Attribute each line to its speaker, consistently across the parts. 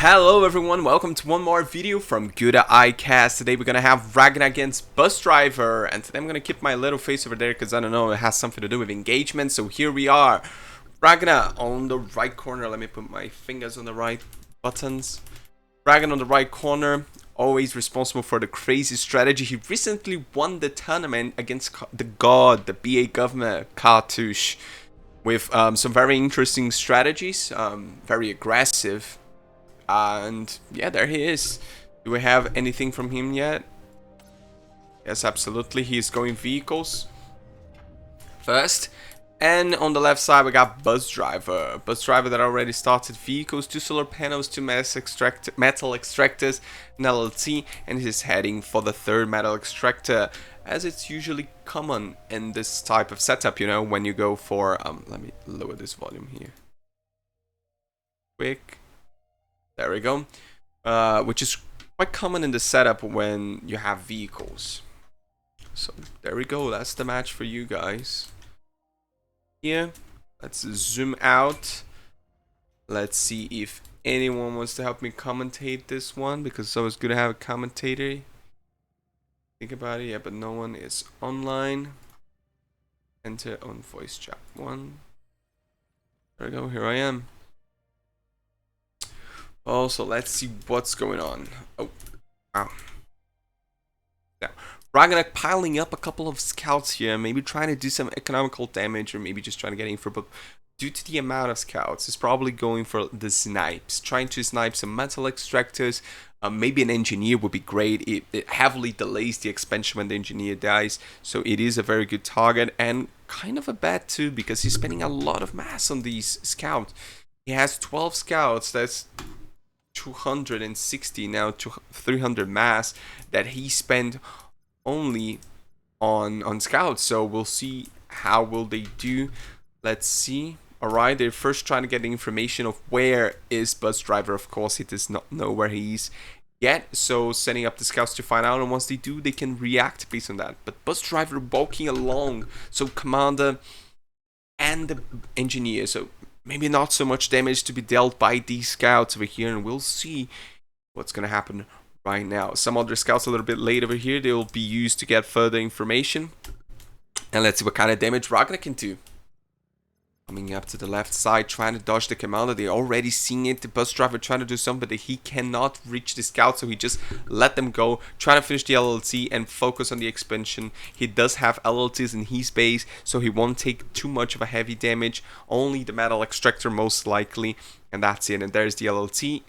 Speaker 1: Hello everyone, welcome to one more video from Good iCast. Today we're gonna have Raghna against Busdriver, and today I'm gonna keep my little face over there because I don't know, it has something to do with engagement. So here we are. Raghna on the right corner. Let me put my fingers on the right buttons. Raghna on the right corner, always responsible for the crazy strategy. He recently won the tournament against the god, the BA governor, Cartouche, with some very interesting strategies, very aggressive. And yeah, there he is. Do we have anything from him yet? Yes, absolutely. He's going vehicles first. And on the left side, we got Busdriver. Busdriver that already started vehicles, 2 solar panels, 2 metal extractors, an LLT, and he's heading for the 3rd metal extractor, as it's usually common in this type of setup, you know, when you go for... let me lower this volume here. Quick. There we go. Which is quite common in the setup when you have vehicles. So there we go. That's the match for you guys. Here, let's zoom out. Let's see if anyone wants to help me commentate this one, because it's always good to have a commentator. Think about it. Yeah, but no one is online. Enter on voice chat 1. There we go. Here I am. Also, let's see what's going on. Oh, wow. Now, Raghna piling up a couple of scouts here, maybe trying to do some economical damage, or maybe just trying to get info, but due to the amount of scouts, he's probably going for the snipes, trying to snipe some metal extractors. Maybe an engineer would be great. It heavily delays the expansion when the engineer dies, so it is a very good target, and kind of a bad too, because he's spending a lot of mass on these scouts. He has 12 scouts, that's 260 now to 300 mass that he spent only on scouts. So we'll see how will they do. Let's see. All right, they're first trying to get the information of where is Busdriver. Of course, he does not know where he is yet, so setting up the scouts to find out, and once they do, they can react based on that. But Busdriver walking along, so commander and the engineer, so maybe not so much damage to be dealt by these scouts over here, and we'll see what's gonna happen right now. Some other scouts a little bit late over here, they will be used to get further information. And let's see what kind of damage Raghna can do. Coming up to the left side, trying to dodge the commander. They're already seeing it. The Busdriver trying to do something, but he cannot reach the scout, so he just let them go. Trying to finish the LLT and focus on the expansion. He does have LLTs in his base, so he won't take too much of a heavy damage. Only the metal extractor most likely, and that's it. And there's the LLT.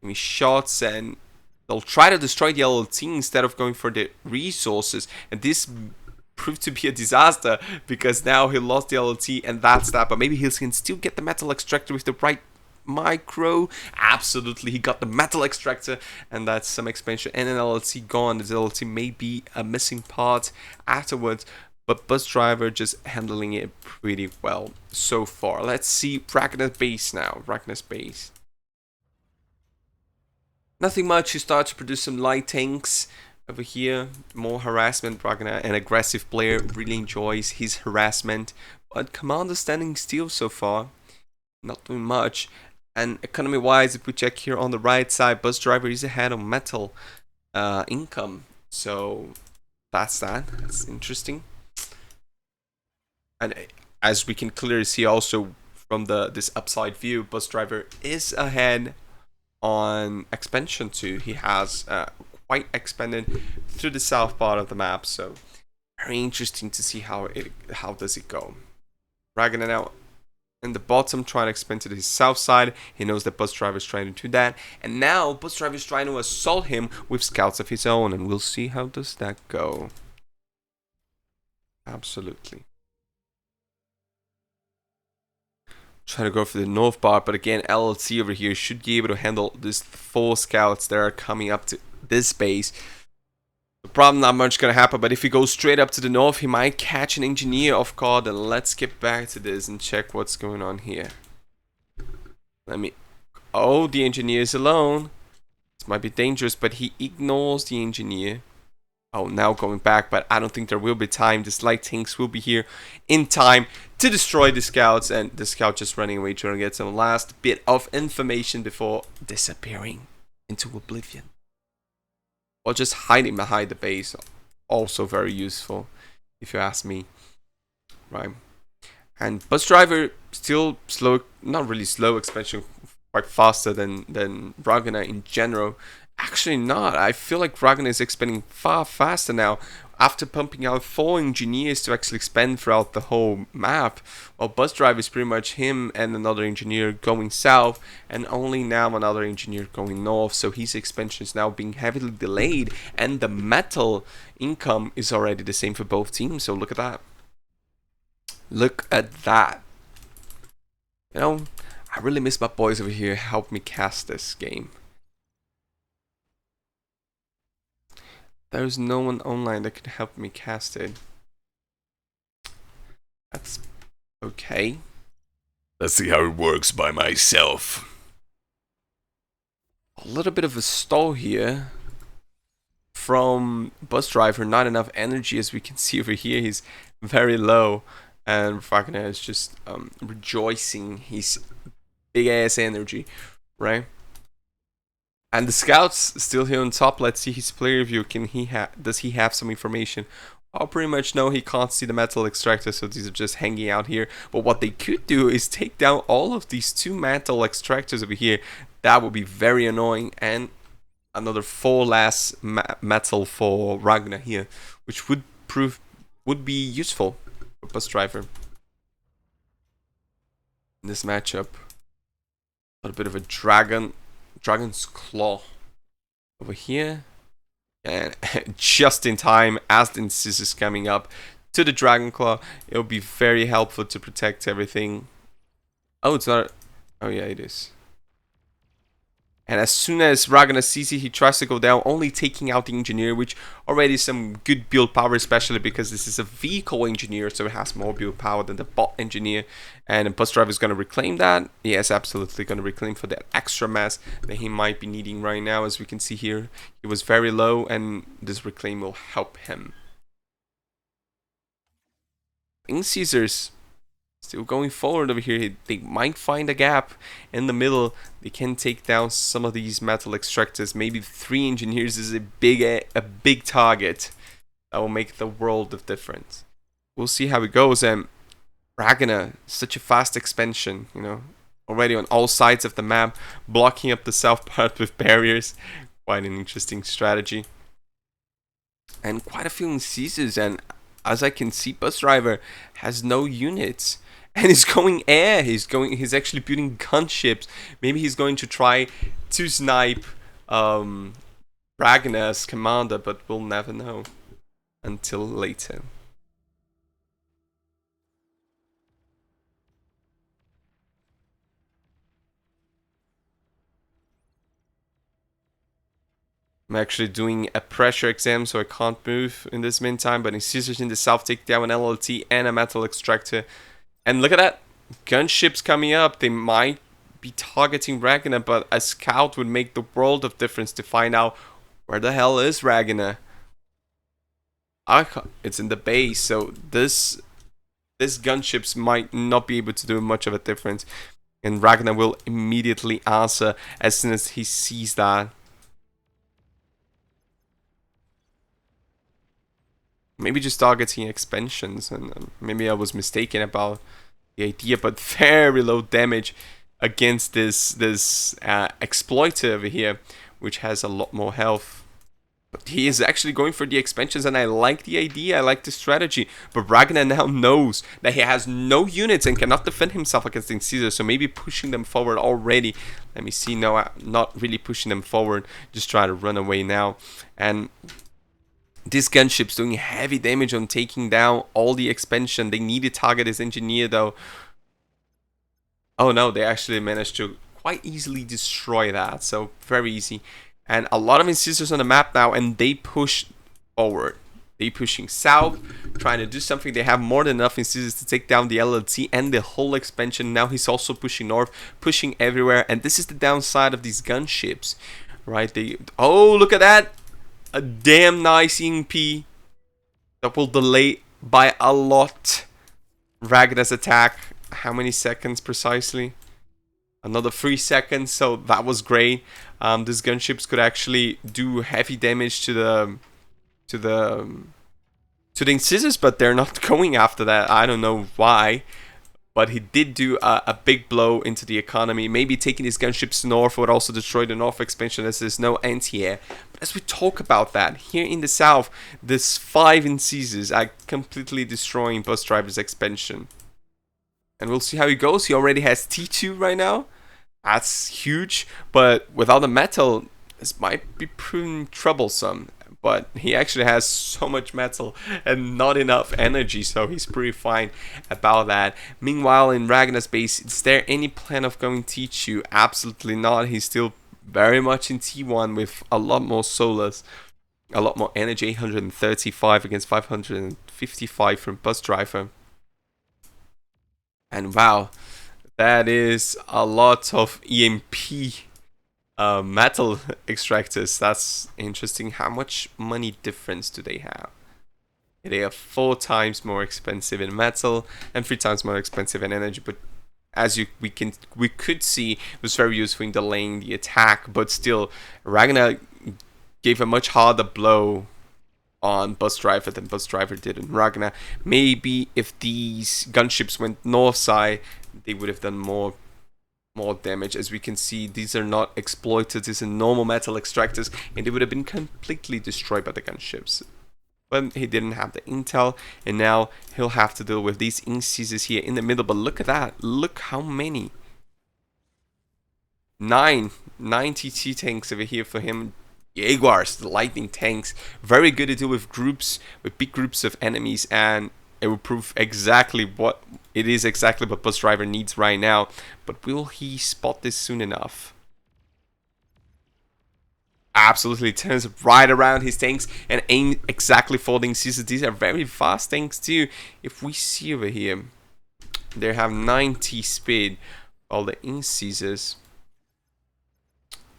Speaker 1: He shots, and they'll try to destroy the LLT instead of going for the resources. And this proved to be a disaster, because now he lost the LLT, and that's that. But maybe he can still get the metal extractor with the right micro. Absolutely, he got the metal extractor, and that's some expansion and an LLT gone. This LLT may be a missing part afterwards, but Busdriver just handling it pretty well so far. Let's see Raghna's base now. Raghna's base. Nothing much. He starts to produce some light tanks. Over here, more harassment. Raghna, an aggressive player, really enjoys his harassment. But commander standing still so far, not doing much. And economy-wise, if we check here on the right side, Busdriver is ahead on metal income. So that's that. That's interesting. And as we can clearly see also from this upside view, Busdriver is ahead on expansion too. He has quite expanded through the south part of the map, so very interesting to see how does it go. Raghna now in the bottom trying to expand to the south side. He knows that Busdriver is trying to do that, and now Busdriver is trying to assault him with scouts of his own, and we'll see how does that go. Absolutely. Try to go for the north part, but again, LLC over here should be able to handle these 4 scouts that are coming up to this base. The problem, not much gonna happen, but if he goes straight up to the north, he might catch an engineer off guard. And let's get back to this and check what's going on here. Oh, the engineer is alone. This might be dangerous, but he ignores the engineer. Oh, now going back, but I don't think there will be time. This light tanks will be here in time to destroy the scouts, and the scout just running away trying to get some last bit of information before disappearing into oblivion. Or just hiding behind the base. Also very useful, if you ask me. Right. And Busdriver still slow, not really slow expansion, quite faster than Raghna in general. Actually not. I feel like Raghna is expanding far faster now after pumping out 4 engineers to actually expand throughout the whole map. Well, Busdriver is pretty much him and another engineer going south, and only now another engineer going north. So his expansion is now being heavily delayed, and the metal income is already the same for both teams. So look at that. Look at that. You know, I really miss my boys over here help me cast this game. There's no one online that could help me cast it. That's okay.
Speaker 2: Let's see how it works by myself.
Speaker 1: A little bit of a stall here from Busdriver. Not enough energy, as we can see over here. He's very low. And Raghna is just rejoicing his big ass energy, right? And the scouts still here on top. Let's see his player view. Does he have some information? I'll pretty much know he can't see the metal extractor, so these are just hanging out here. But what they could do is take down all of these 2 metal extractors over here. That would be very annoying. And another 4 less metal for Raghna here, which would be useful. Busdriver in this matchup. A little bit of a dragon's claw over here, and just in time as the Incisors is coming up to the dragon claw, it'll be very helpful to protect everything. Oh, it's not. Oh yeah, it is. And as soon as Raghna sees it, he tries to go down, only taking out the engineer, which already is some good build power, especially because this is a vehicle engineer, so it has more build power than the bot engineer. And Busdriver is going to reclaim that. Yes, absolutely going to reclaim for that extra mass that he might be needing right now. As we can see here, he was very low, and this reclaim will help him. Incisors still going forward over here. They might find a gap in the middle. They can take down some of these metal extractors. Maybe 3 engineers is a big target that will make the world of difference. We'll see how it goes. And Raghna, such a fast expansion, you know, already on all sides of the map, blocking up the south part with barriers. Quite an interesting strategy. And quite a few incisors, and as I can see, Busdriver has no units. And he's going air. He's actually building gunships. Maybe he's going to try to snipe Raghna's commander, but we'll never know until later. I'm actually doing a pressure exam, so I can't move in this meantime. But Incisors in the south take down an LLT and a metal extractor. And look at that. Gunships coming up. They might be targeting Raghna, but a scout would make the world of difference to find out where the hell is Raghna. It's in the base, so this gunships might not be able to do much of a difference. And Raghna will immediately answer as soon as he sees that. Maybe just targeting expansions, and maybe I was mistaken about the idea, but very low damage against this exploiter over here, which has a lot more health. But he is actually going for the expansions, and I like the idea, I like the strategy. But Raghna now knows that he has no units and cannot defend himself against the Incisors, so maybe pushing them forward already. Let me see, no, not really pushing them forward, just try to run away now. And this gunship's doing heavy damage on taking down all the expansion. They need to target his engineer though. Oh no, they actually managed to quite easily destroy that. So very easy. And a lot of incisors on the map now, and they push forward. They pushing south, trying to do something. They have more than enough incisors to take down the LLT and the whole expansion. Now he's also pushing north, pushing everywhere. And this is the downside of these gunships, right? Oh, look at that. a damn nice EMP that will delay by a lot Raghna's attack. How many seconds precisely? Another 3 seconds, so that was great. These gunships could actually do heavy damage to the incisors, but they're not going after that. I don't know why, but he did do a big blow into the economy. Maybe taking his gunships north would also destroy the north expansion, as there's no anti-air. But as we talk about that, here in the south, this 5 incisors are completely destroying Busdriver's expansion. And we'll see how he goes. He already has T2 right now. That's huge. But without the metal, this might be proving troublesome. But he actually has so much metal and not enough energy, so he's pretty fine about that. Meanwhile, in Raghna's base, is there any plan of going T2? Absolutely not. He's still very much in T1 with a lot more solars, a lot more energy. 835 against 555 from Busdriver. And wow, that is a lot of EMP metal extractors. That's interesting. How much money difference do they have? They are 4 times more expensive in metal and 3 times more expensive in energy. But as we could see, it was very useful in delaying the attack. But still, Raghna gave a much harder blow on Busdriver than Busdriver did in Raghna. Maybe if these gunships went north side, they would have done more damage. As we can see, these are not exploited, these are normal metal extractors, and they would have been completely destroyed by the gunships. But he didn't have the intel, and now he'll have to deal with these incisors here in the middle. But look at that, look how many. 9 TT tanks over here for him. Jaguars, the lightning tanks, very good to deal with big groups of enemies, and it will prove exactly what Busdriver needs right now. But will he spot this soon enough? Absolutely, turns right around his tanks and aim exactly for the incisors. These are very fast tanks too. If we see over here, they have 90 speed, while the incisors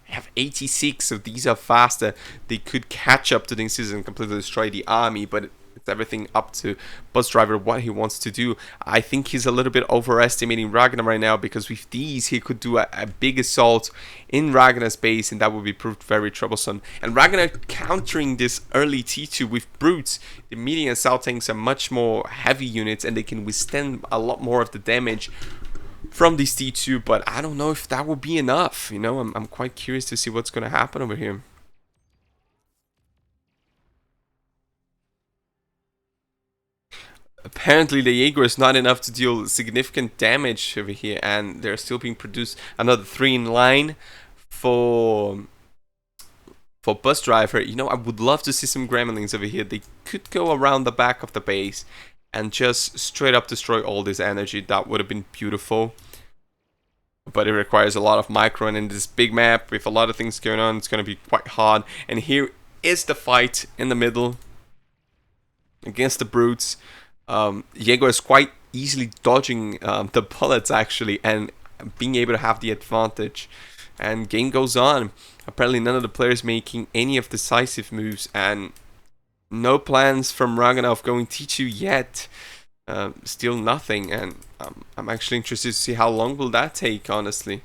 Speaker 1: have 86, so these are faster. They could catch up to the incisors and completely destroy the army, but it's everything up to Busdriver what he wants to do. I think he's a little bit overestimating Raghna right now, because with these he could do a big assault in Raghna's base, and that would be proved very troublesome. And Raghna countering this early T2 with brutes. The medium and south tanks are much more heavy units, and they can withstand a lot more of the damage from these T2, but I don't know if that will be enough. You know, I'm quite curious to see what's going to happen over here. Apparently the Jaeger is not enough to deal significant damage over here, and they're still being produced. Another 3 in line for Busdriver. You know, I would love to see some Gremlins over here. They could go around the back of the base and just straight up destroy all this energy. That would have been beautiful. But it requires a lot of micro, and in this big map with a lot of things going on, it's going to be quite hard. And here is the fight in the middle against the brutes. Jaeger is quite easily dodging the bullets actually, and being able to have the advantage. And game goes on. Apparently none of the players making any of decisive moves, and no plans from Raghna of going T2 yet. Still nothing, and I'm actually interested to see how long will that take, honestly.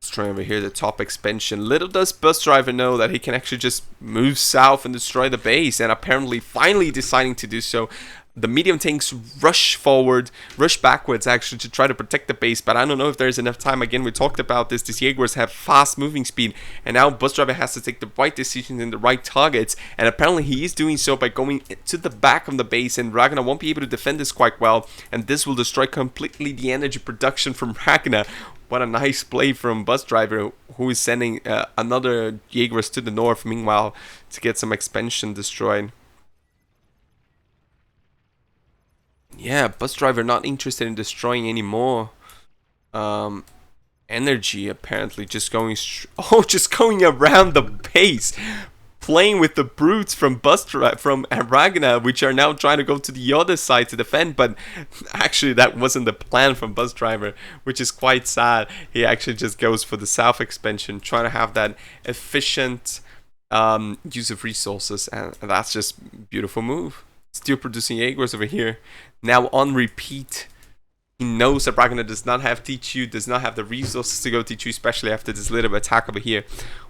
Speaker 1: Let's try over here the top expansion. Little does Busdriver know that he can actually just move south and destroy the base, and apparently finally deciding to do so. The medium tanks rush backwards actually to try to protect the base, but I don't know if there's enough time. Again, we talked about this. These Jaegers have fast moving speed, and now Busdriver has to take the right decisions and the right targets, and apparently he is doing so by going to the back of the base, and Raghna won't be able to defend this quite well, and this will destroy completely the energy production from Raghna. What a nice play from Busdriver, who is sending another Jaegers to the north, meanwhile, to get some expansion destroyed. Yeah, Busdriver not interested in destroying any more energy, apparently. Just going around the base. playing with the brutes from Raghna, which are now trying to go to the other side to defend. But actually, that wasn't the plan from Busdriver, which is quite sad. He actually just goes for the south expansion, trying to have that efficient use of resources, and that's just beautiful move. Still producing Jaegers over here, now on repeat. He knows that Raghna does not have T2, does not have the resources to go T2, especially after this little attack over here,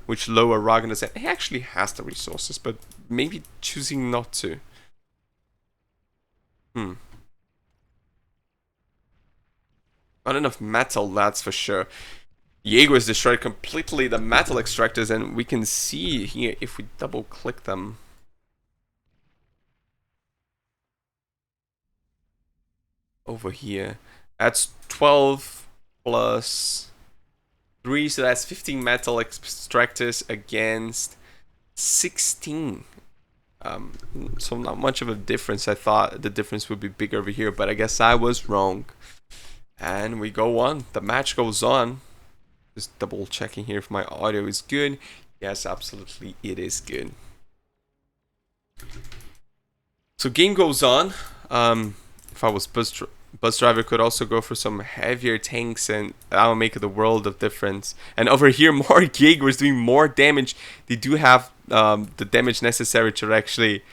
Speaker 1: which lower Raghna's. He actually has the resources, but maybe choosing not to. Not enough metal, that's for sure. Jaegers destroyed completely the metal extractors, and we can see here if we double click them. Over here. That's 12 plus 3, so that's 15 metal extractors against 16. So not much of a difference. I thought the difference would be bigger over here, but I guess I was wrong. And we go on. The match goes on. Just double checking here if my audio is good. Yes, absolutely, it is good. So game goes on. If I was Busdriver, could also go for some heavier tanks, and that will make the world of difference. And over here, more Jaegers doing more damage. They do have the damage necessary to actually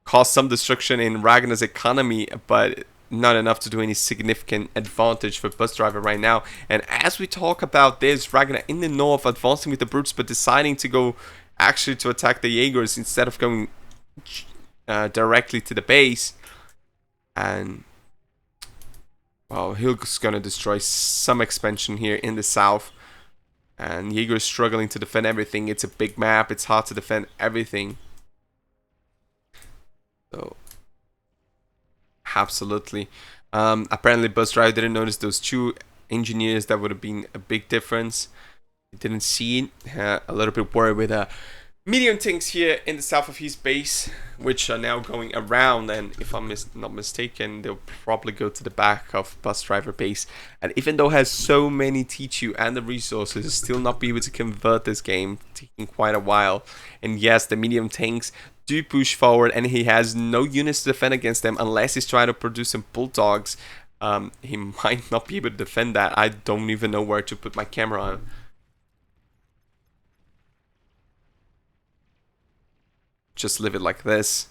Speaker 1: cause some destruction in Raghna's economy, but not enough to do any significant advantage for Busdriver right now. And as we talk about this, Raghna in the north advancing with the brutes, but deciding to go actually to attack the Jaegers instead of going directly to the base. And well, he's gonna destroy some expansion here in the south, and Jaeger is struggling to defend everything. It's a big map, it's hard to defend everything. So absolutely. Apparently Busdriver didn't notice those 2 engineers. That would have been a big difference. He didn't see it. A little bit worried with medium tanks here in the south of his base, which are now going around, and if I'm not mistaken, they'll probably go to the back of Busdriver base. And even though it has so many T2 and the resources, still not be able to convert this game, taking quite a while. And yes, the medium tanks do push forward, and he has no units to defend against them unless he's trying to produce some bulldogs. He might not be able to defend that. I don't even know where to put my camera on. Just leave it like this.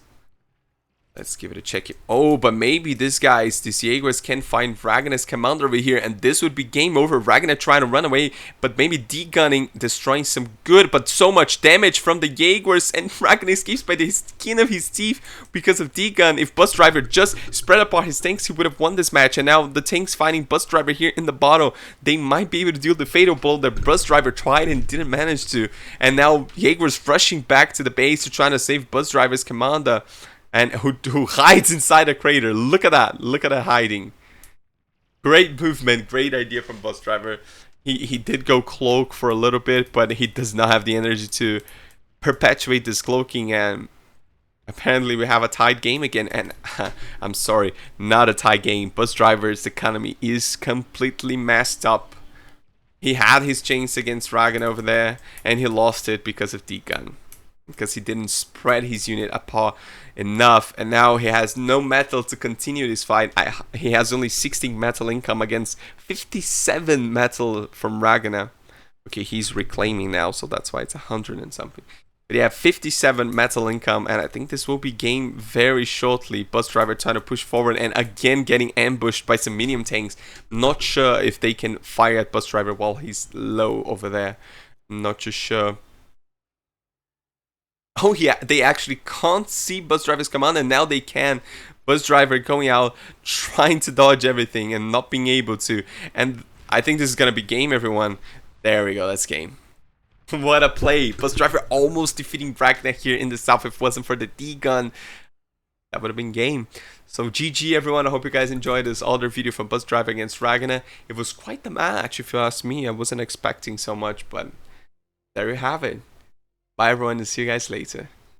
Speaker 1: Let's give it a check. Oh, but maybe these Jaegers can find Raghna's commander over here, and this would be game over. Raghna trying to run away, but maybe degunning, destroying some good, but so much damage from the Jaegers, and Raghna escapes by the skin of his teeth because of degun. If Busdriver just spread apart his tanks, he would have won this match. And now the tanks fighting Busdriver here in the bottom, they might be able to deal the fatal blow that Busdriver tried and didn't manage to. And now Jaegers rushing back to the base to try to save Busdriver's commander, and who hides inside a crater. Look at that. Look at that hiding. Great movement. Great idea from Busdriver. He did go cloak for a little bit, but he does not have the energy to perpetuate this cloaking. And apparently we have a tied game again. And I'm sorry, not a tied game. Busdriver's economy is completely messed up. He had his chance against Raghna over there, and he lost it because of degun, because he didn't spread his unit apart enough, and now he has no metal to continue this fight. He has only 16 metal income against 57 metal from Raghna. Okay, he's reclaiming now, so that's why it's 100 and something. But yeah, 57 metal income, and I think this will be game very shortly. Busdriver trying to push forward, and again getting ambushed by some medium tanks. Not sure if they can fire at Busdriver while he's low over there. Not too sure. Oh yeah, they actually can't see Busdriver's command, and now they can. Busdriver going out, trying to dodge everything and not being able to. And I think this is going to be game, everyone. There we go, that's game. What a play. Busdriver almost defeating Raghna here in the south. If it wasn't for the D-gun, that would have been game. So GG, everyone. I hope you guys enjoyed this other video from Busdriver against Raghna. It was quite the match, if you ask me. I wasn't expecting so much, but there you have it. Bye everyone, and see you guys later.